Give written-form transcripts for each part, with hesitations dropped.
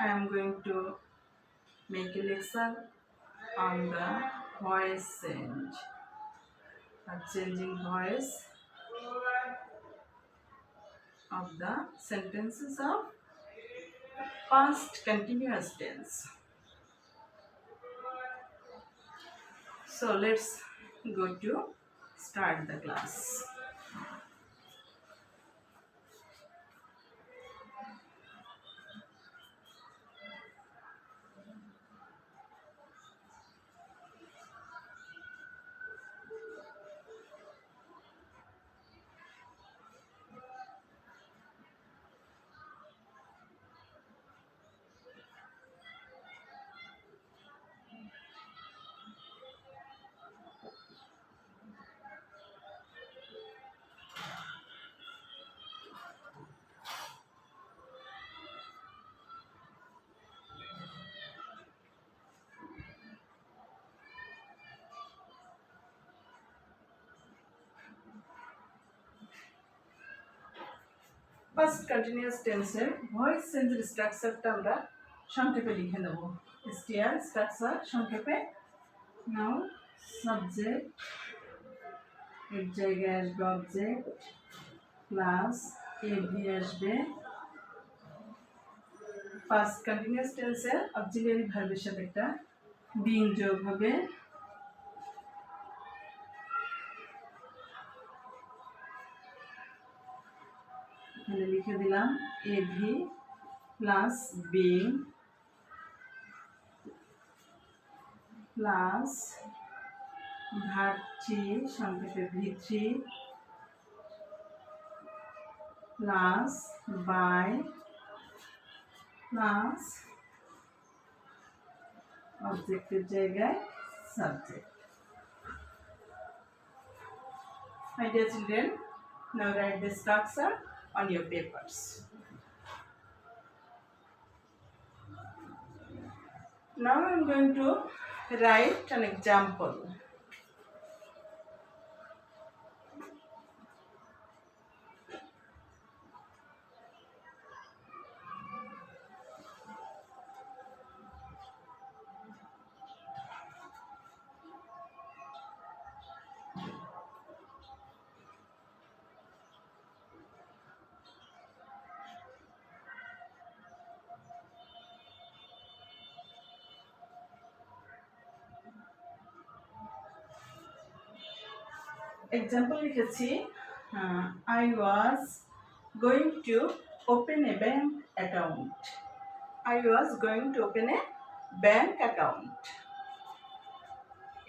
I am going to make a lecture on the voice change, changing voice of the sentences of past continuous tense. So let's go to start the class. Past continuous tense voice change স্ট্রাকচারটা আমরা সংক্ষেপে লিখে নেব। STR structure সংক্ষেপে নাও subject এর জায়গায় আসবে object plus AV আসবে past continuous tense এর অক্সিলিয়ারি ভার্বের সাথে একটা বিং যোগ হবে এখানে লিখে দিলাম AV plus being plus verb three সংক্ষেপে V3 প্লাস বাই প্লাস অবজেক্টের জায়গায় subject. My dear children, now write the structure on your papers. Now I am going to write an example. Example লিখেছি I was going to open a bank account. I was going to open a bank account.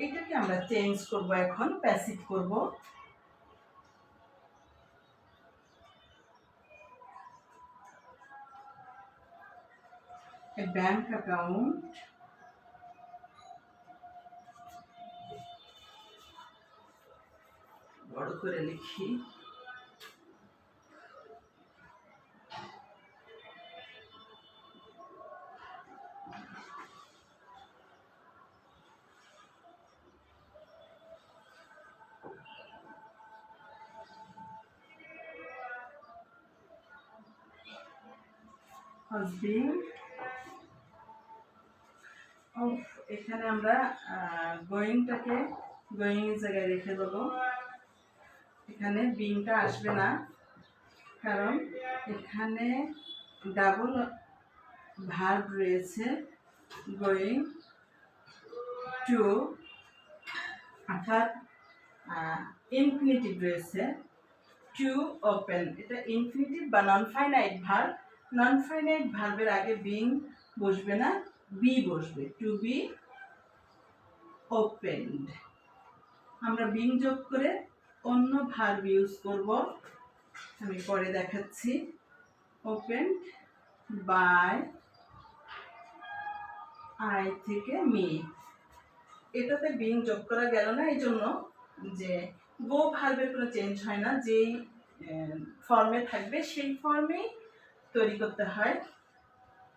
এটাকে আমরা change করব, এখন passive করব। A bank account বড় করে লিখি এখানে আমরা গোয়িংটাকে গোয়িং এর জায়গায় রেখে দেবো। এখানে বিংটা আসবে না, কারণ এখানে ডাবল ভার্ব রয়েছে গোয়িং টু, অর্থাৎ ইনফিনিটিভ রয়েছে টু ওপেন। এটা ইনফিনিটিভ বা non finite verb. Non finite ভার্বের আগে বিং বসবে না, বি বসবে, টু বি ওপেনড। আমরা বিং যোগ করে অন্য ভার্ব ইউজ করব, আমি পরে দেখাচ্ছি। ওপেনড বাই আই থেকে মি, এটাতে বিং যোগ করা গেল না, এই জন্য যে গো ভার্বের কোনো চেঞ্জ হয় না, যেই ফর্মে থাকবে সেই ফর্মেই তৈরি করতে হয়।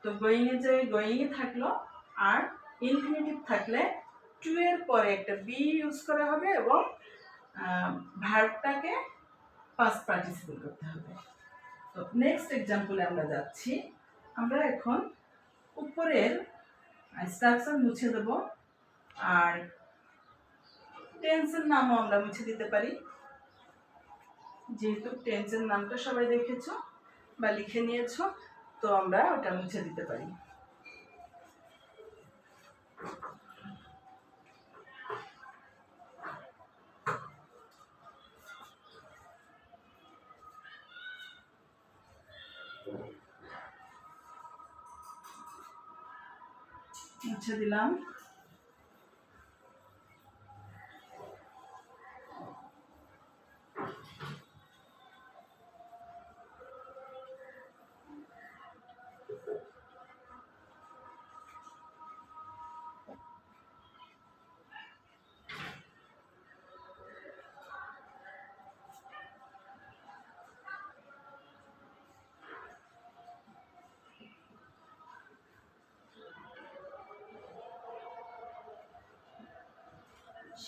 তো গোয়িং এর জায়গায় গোয়িং এ থাকলো, আর ইনফিনিটিভ থাকলে টু এর পরে একটা বি ইউজ করা হবে এবং ভার্বটাকে পাস্ট পার্টিসিপল করতে হবে। তো নেক্সট এক্সাম্পলে আমরা যাচ্ছি। আমরা এখন উপরের স্ট্রাকচার মুছে দেব, আর টেন্সের নামও আমরা মুছে দিতে পারি। যেহেতু টেন্সের নামটা সবাই দেখেছো বা লিখে নিয়েছো, তো আমরা ওটা মুছে দিতে পারি। মুছে দিলাম।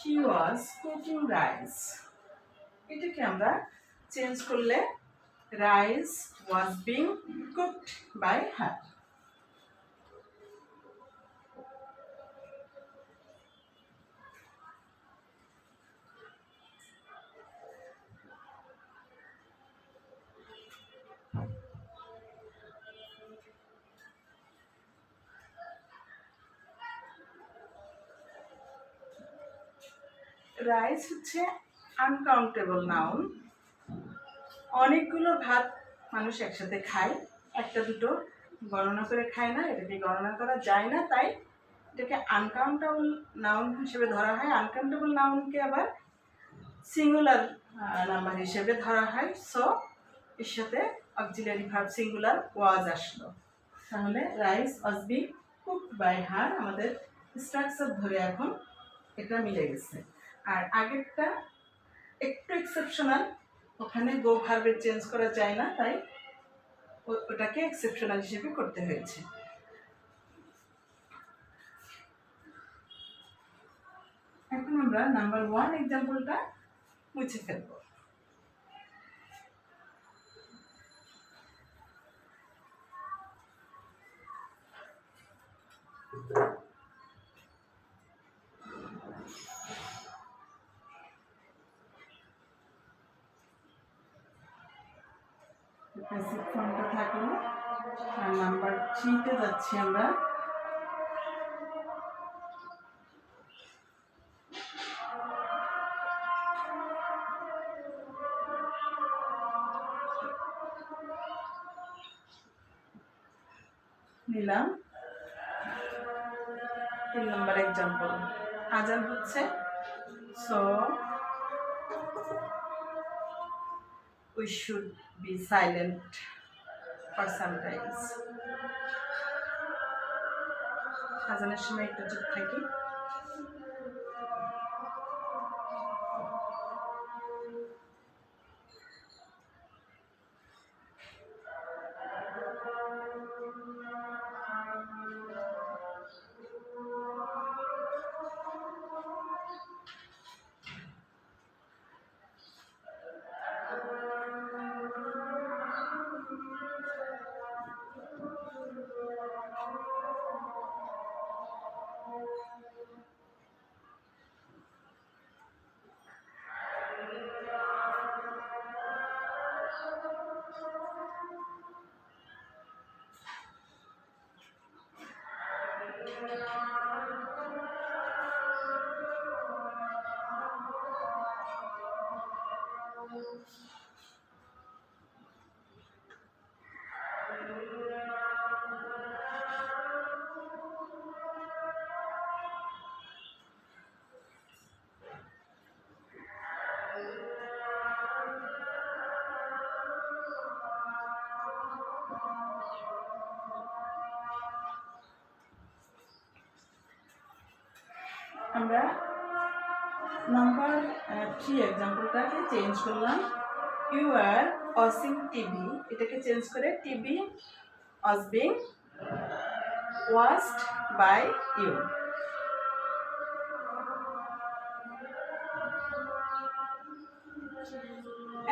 She was cooking rice. এটাকে আমরা চেঞ্জ করলে rice was being cooked by her. Rice হচ্ছে আনকাউন্টেবল নাউন। অনেকগুলো ভাত মানুষ একসাথে খায়, একটা দুটো গণনা করে খায় না, এটাকে গণনা করা যায় না, তাই এটাকে আনকাউন্টেবল নাউন হিসেবে ধরা হয়। আনকাউন্টেবল নাউনকে আবার সিঙ্গুলার নাম্বার হিসেবে ধরা হয়। সো এর সাথে অক্সিলারি ভার্ব সিঙ্গুলার ওয়াজ আসলো। তাহলে rice was being cooked by her, আমাদের স্ট্রাকচার ধরে এখন এটা মিলে গেছে। আর আগেরটা একটু এক্সেপশনাল, ওখানে গো ভার্বের চেঞ্জ করা যায় না, তাই ওটাকে এক্সেপশনাল হিসেবে করতে হয়েছে। এখন আমরা নাম্বার 1 এক্সাম্পলটা মুছে ফেলব। প্যাসিভ ফর্মটা থাকলো। আর নাম্বার 3-তে যাচ্ছি আমরা। নিলাম 3 নম্বর এক্সাম্পল। আজান হচ্ছে, so we should be silent for sometimes. আজানের সময় একটু চুপ থাকি। আমরা নাম্বার 3 এক্সাম্পলটাকে চেঞ্জ করলাম। ইউ আর ওয়াচিং টিভি, এটাকে চেঞ্জ করে TV was being watched by you.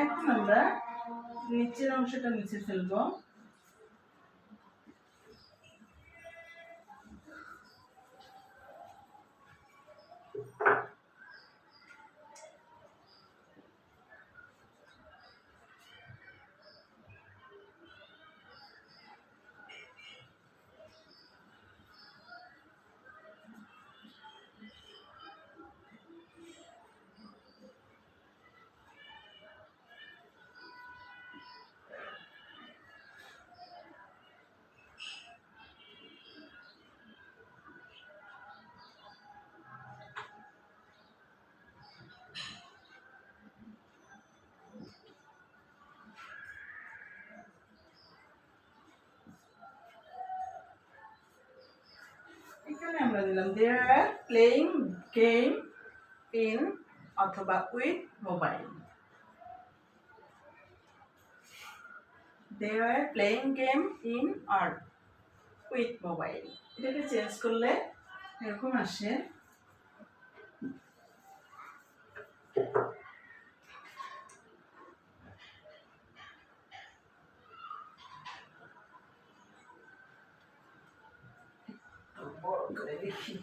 এখন আমরা নিচের অংশটা মুছে ফেলবো। এখানে আমরা দিলাম they are playing game in অথবা with mobile. They were playing game in or with mobile. এটাকে চেঞ্জ করলে এরকম আসে বড় করে লিখি।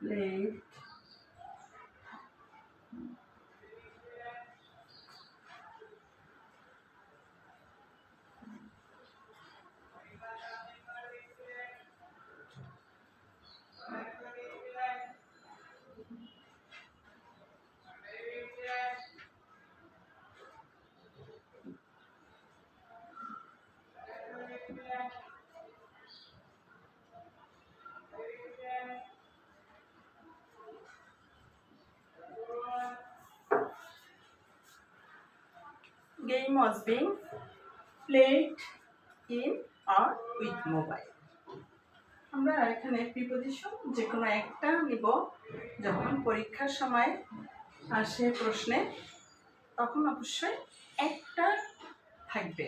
Played game was being played in or with mobile. আমরা এখানে প্রিপজিশন যে কোনো একটা নিব, যখন পরীক্ষার সময় আসে প্রশ্নে তখন অবশ্যই একটা থাকবে,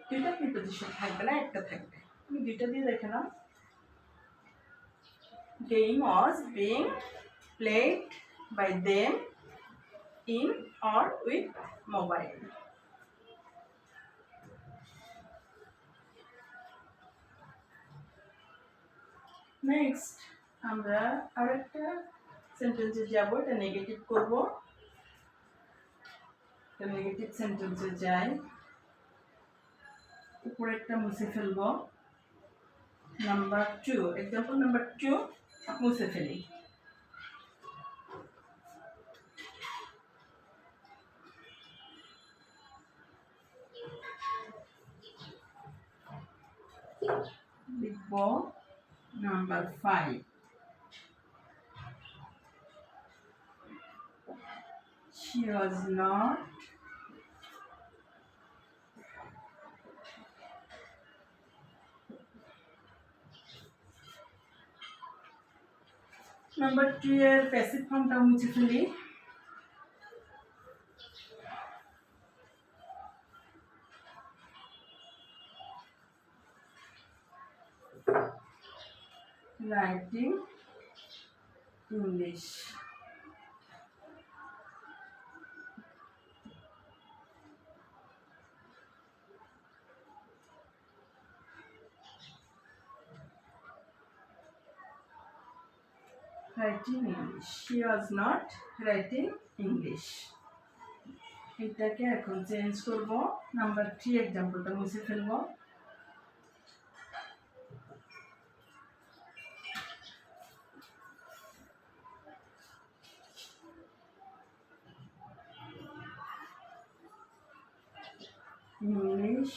দুইটা প্রিপজিশন থাকবে না, একটা থাকবে। আমি দুইটা দিয়ে দেখে নাও। Game was being played by them in or with mobile. Next আমরা আরেকটা সেন্টেন্সে যাব, এটা নেগেটিভ করব। নেগেটিভ সেন্টেন্সে যাই, উপরেরটা মুছে ফেলবো। নাম্বার 2, এক্সাম্পল নাম্বার 2 মুছে ফেলি। লিখব number 5, she was not number 2 এর প্যাসিভ ফর্মটা মুছে ফেলি। writing English. Writing English. She was not writing English. এটাকে এখন চেঞ্জ করব। নাম্বার 3 এক্সাম্পলটা মুছে ফেলবো। English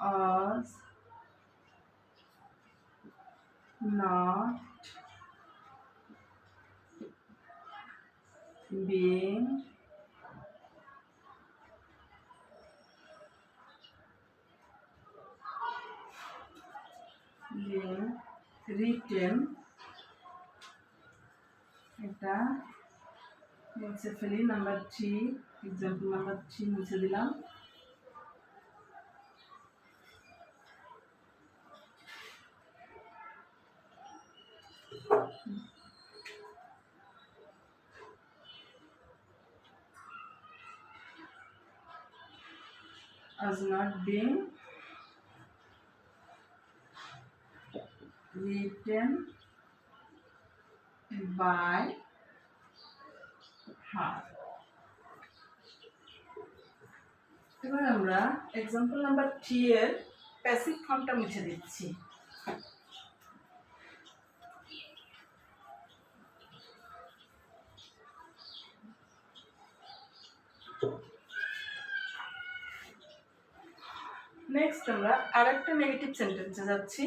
was not being written, এটা মুছে ফেলি। নাম্বার 3 এক্সাম্পল নাম্বার 3 মুছে দিলাম। as not being written by her. এবার আমরা এক্সাম্পল নাম্বার 3 এর প্যাসিভ ফর্মটা মুছে দিচ্ছি। নেক্সট আমরা আরেকটা নেগেটিভ সেন্টেন্সে যাচ্ছি।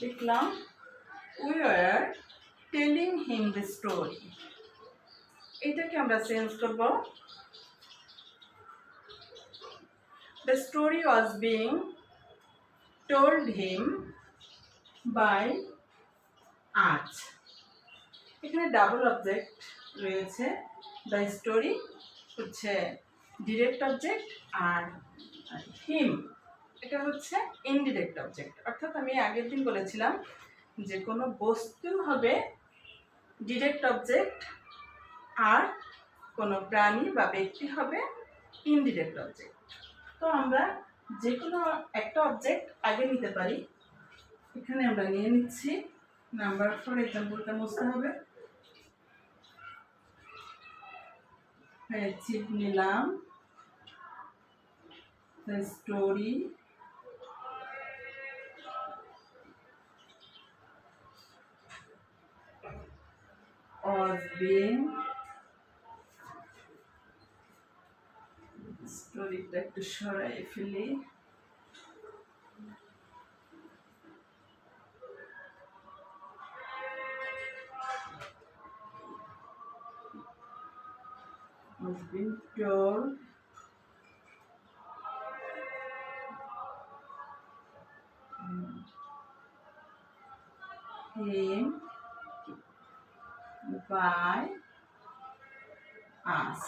দেখলাম we were telling him the story, এটাকে আমরা চেঞ্জ করব। The story was being told him by us, এখানে ডাবল অবজেক্ট রয়েছে। দ্য স্টোরি হচ্ছে ডিরেক্ট অবজেক্ট আর হিম এটা হচ্ছে ইনডিরেক্ট অবজেক্ট। অর্থাৎ আমি আগের দিন বলেছিলাম যে কোনো বস্তু হবে ডিরেক্ট অবজেক্ট আর কোনো প্রাণী বা ব্যক্তি হবে ইনডিরেক্ট অবজেক্ট। তো আমরা যে কোনো একটা অবজেক্ট আগে নিতে পারি। এখানে আমরা নিয়ে নিচ্ছি নাম্বার 4 এক্সাম্পলটা মুছতে হবে। চিপ নিলাম, the story was being, স্টোরিটা একটু সরাই ফেলি, was being told him by us.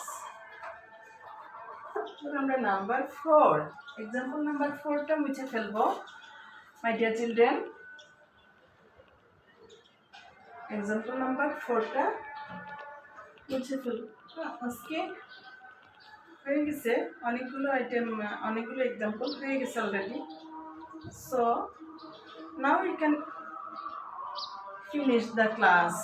আমরা নাম্বার 4 এক্সাম্পল নাম্বার 4টা মুছে ফেলবো। My dear children, example number 4টা মুছে ফেলবো। আজকে হয়ে গেছে অনেকগুলো আইটেম, অনেকগুলো এক্সাম্পল হয়ে গেছে already. So now we can finish the class.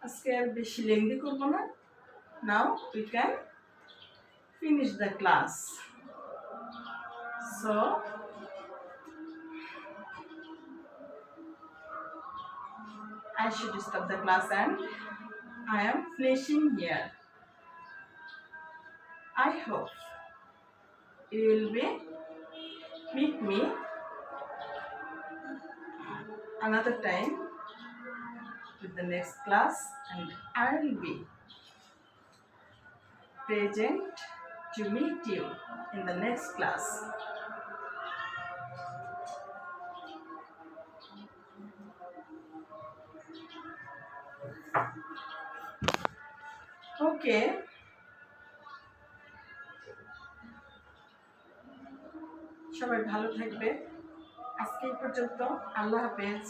আজকে আর বেশি লেন্দি করব না। Now we can finish the class. So I should stop the class and I am finishing here. I hope you will be meet me another time with the next class, and I will be present to meet you in the next class. Okay. সবাই ভালো থাকবে। আজকে এই পর্যন্ত। আল্লাহ হাফেজ।